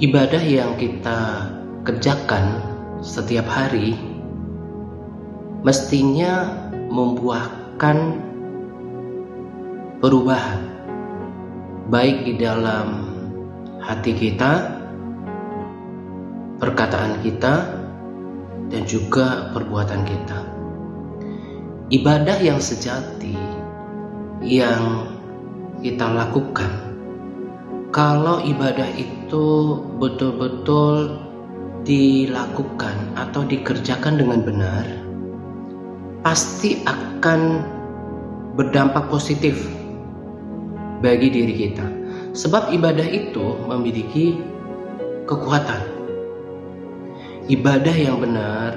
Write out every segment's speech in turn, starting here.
Ibadah yang kita kerjakan setiap hari mestinya membuahkan perubahan, baik di dalam hati kita, perkataan kita, dan juga perbuatan kita. Ibadah yang sejati yang kita lakukan, kalau ibadah itu betul-betul dilakukan atau dikerjakan dengan benar, pasti akan berdampak positif bagi diri kita. Sebab ibadah itu memiliki kekuatan. Ibadah yang benar,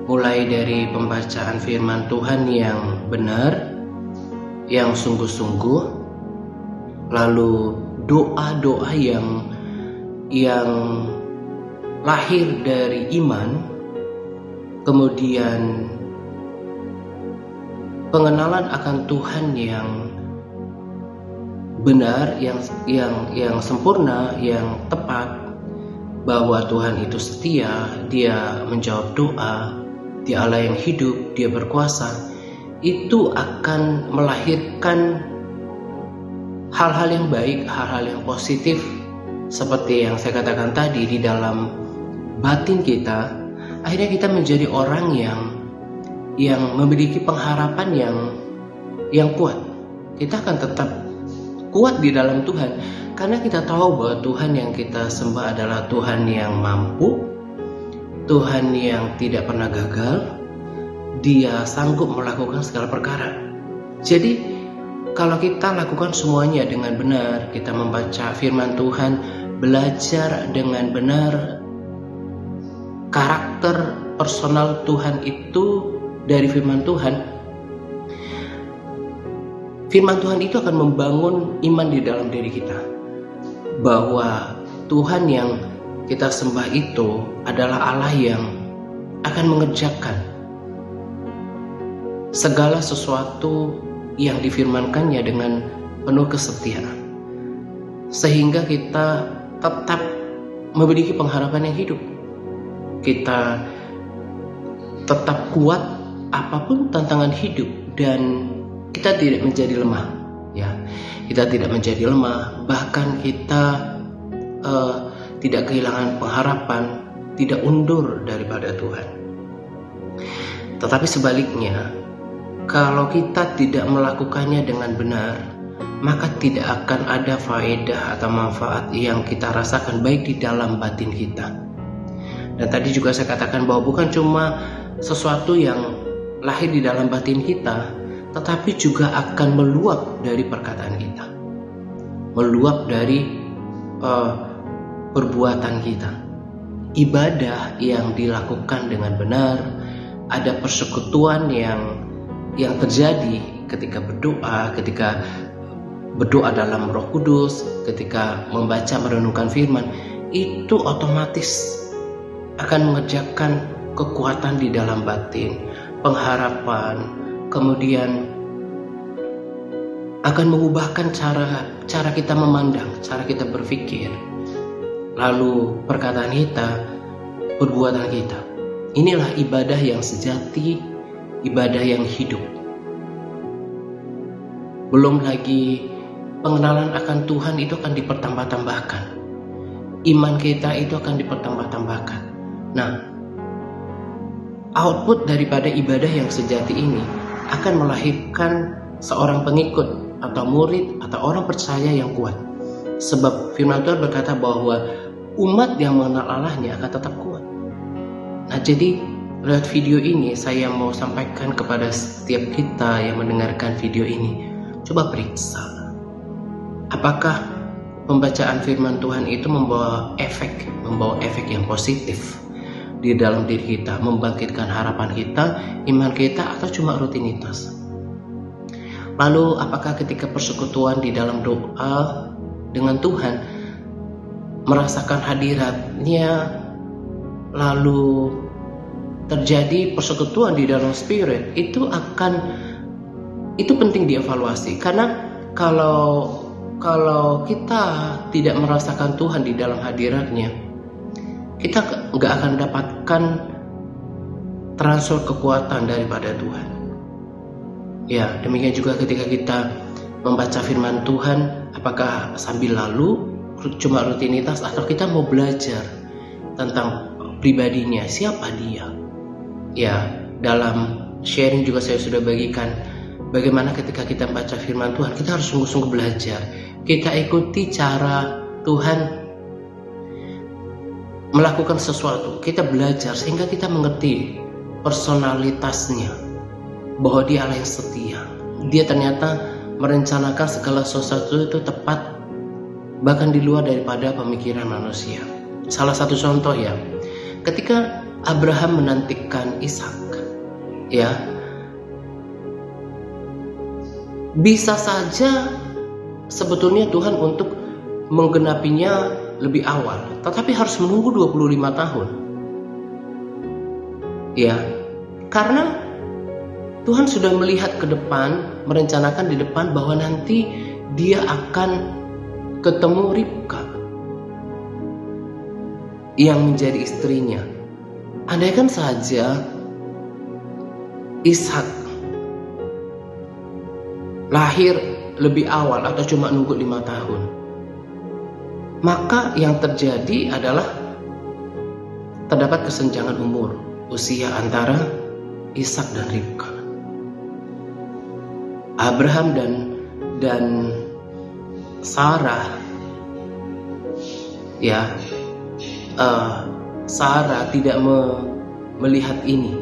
mulai dari pembacaan firman Tuhan yang benar, yang sungguh-sungguh, lalu doa-doa yang lahir dari iman, kemudian pengenalan akan Tuhan yang benar, yang sempurna, yang tepat, bahwa Tuhan itu setia, Dia menjawab doa, Dia Allah yang hidup, Dia berkuasa. Itu akan melahirkan hal-hal yang baik, hal-hal yang positif, seperti yang saya katakan tadi, di dalam batin kita. Akhirnya kita menjadi orang yang memiliki pengharapan yang kuat. Kita akan tetap kuat di dalam Tuhan, karena kita tahu bahwa Tuhan yang kita sembah adalah Tuhan yang mampu, Tuhan yang tidak pernah gagal. Dia sanggup melakukan segala perkara. Jadi kalau kita lakukan semuanya dengan benar, kita membaca firman Tuhan, belajar dengan benar karakter personal Tuhan itu dari firman Tuhan, firman Tuhan itu akan membangun iman di dalam diri kita, bahwa Tuhan yang kita sembah itu adalah Allah yang akan mengerjakan segala sesuatu yang difirmankannya dengan penuh kesetiaan, sehingga kita tetap memiliki pengharapan yang hidup. Kita tetap kuat apapun tantangan hidup, dan kita tidak menjadi lemah, ya. Kita tidak menjadi lemah, bahkan kita tidak kehilangan pengharapan, tidak undur daripada Tuhan. Tetapi sebaliknya, kalau kita tidak melakukannya dengan benar, maka tidak akan ada faedah atau manfaat yang kita rasakan baik di dalam batin kita. Dan tadi juga saya katakan bahwa bukan cuma sesuatu yang lahir di dalam batin kita, tetapi juga akan meluap dari perkataan kita, meluap dari perbuatan kita. Ibadah yang dilakukan dengan benar, ada persekutuan yang terjadi ketika berdoa dalam Roh Kudus, ketika membaca merenungkan firman, itu otomatis akan mengerjakan kekuatan di dalam batin, pengharapan, kemudian akan mengubahkan cara kita memandang, cara kita berpikir, lalu perkataan kita, perbuatan kita. Inilah ibadah yang sejati, ibadah yang hidup. Belum lagi pengenalan akan Tuhan itu akan dipertambah-tambahkan. Iman kita itu akan dipertambah-tambahkan. Nah, output daripada ibadah yang sejati ini akan melahirkan seorang pengikut atau murid atau orang percaya yang kuat. Sebab firman Tuhan berkata bahwa umat yang mengenal Allahnya akan tetap kuat. Nah, jadi lewat video ini saya mau sampaikan kepada setiap kita yang mendengarkan video ini, coba periksa, apakah pembacaan firman Tuhan itu membawa efek yang positif di dalam diri kita, membangkitkan harapan kita, iman kita, atau cuma rutinitas. Lalu apakah ketika persekutuan di dalam doa dengan Tuhan, merasakan hadiratnya, lalu terjadi persekutuan di dalam spirit, itu penting dievaluasi. Karena kalau kalau kita tidak merasakan Tuhan di dalam hadiratnya, kita nggak akan dapatkan transfer kekuatan daripada Tuhan. Ya, demikian juga ketika kita membaca firman Tuhan, apakah sambil lalu cuma rutinitas atau kita mau belajar tentang pribadinya, siapa dia. Ya, dalam sharing juga saya sudah bagikan bagaimana ketika kita membaca firman Tuhan, kita harus sungguh-sungguh belajar. Kita ikuti cara Tuhan melakukan sesuatu, kita belajar sehingga kita mengerti personalitasnya, bahwa dia Allah yang setia. Dia ternyata merencanakan segala sesuatu itu tepat, bahkan di luar daripada pemikiran manusia. Salah satu contoh ya, ketika Abraham menantikan Ishak, ya, bisa saja sebetulnya Tuhan untuk menggenapinya lebih awal, tetapi harus menunggu 25 tahun. Ya, karena Tuhan sudah melihat ke depan, merencanakan di depan bahwa nanti dia akan ketemu Ribka yang menjadi istrinya. Andaikan saja Ishak lahir lebih awal atau cuma nunggu 5 tahun, maka yang terjadi adalah terdapat kesenjangan umur, usia antara Ishak dan Ribka. Abraham dan Sarah, ya, Sarah tidak melihat ini,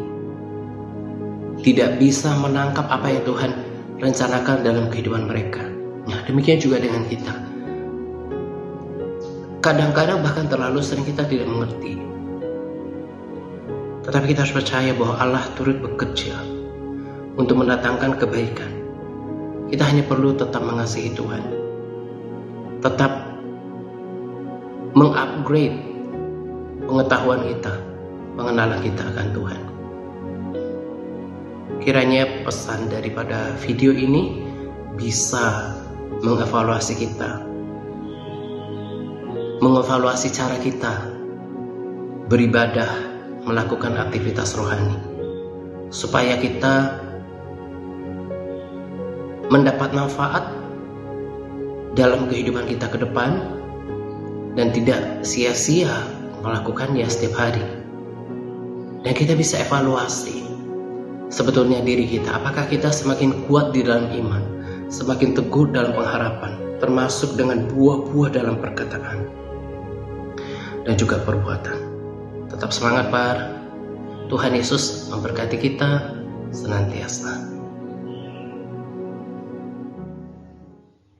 tidak bisa menangkap apa yang Tuhan rencanakan dalam kehidupan mereka. Nah, demikian juga dengan kita. Kadang-kadang bahkan terlalu sering kita tidak mengerti. Tetapi kita harus percaya bahwa Allah turut bekerja untuk mendatangkan kebaikan. Kita hanya perlu tetap mengasihi Tuhan, tetap mengupgrade pengetahuan kita, pengenalan kita akan Tuhan. Kiranya pesan daripada video ini bisa mengevaluasi kita, mengevaluasi cara kita beribadah, melakukan aktivitas rohani, supaya kita mendapat manfaat dalam kehidupan kita ke depan dan tidak sia-sia melakukannya setiap hari. Dan kita bisa evaluasi sebetulnya diri kita, apakah kita semakin kuat di dalam iman, semakin teguh dalam pengharapan, termasuk dengan buah-buah dalam perkataan dan juga perbuatan. Tetap semangat, Par. Tuhan Yesus memberkati kita senantiasa.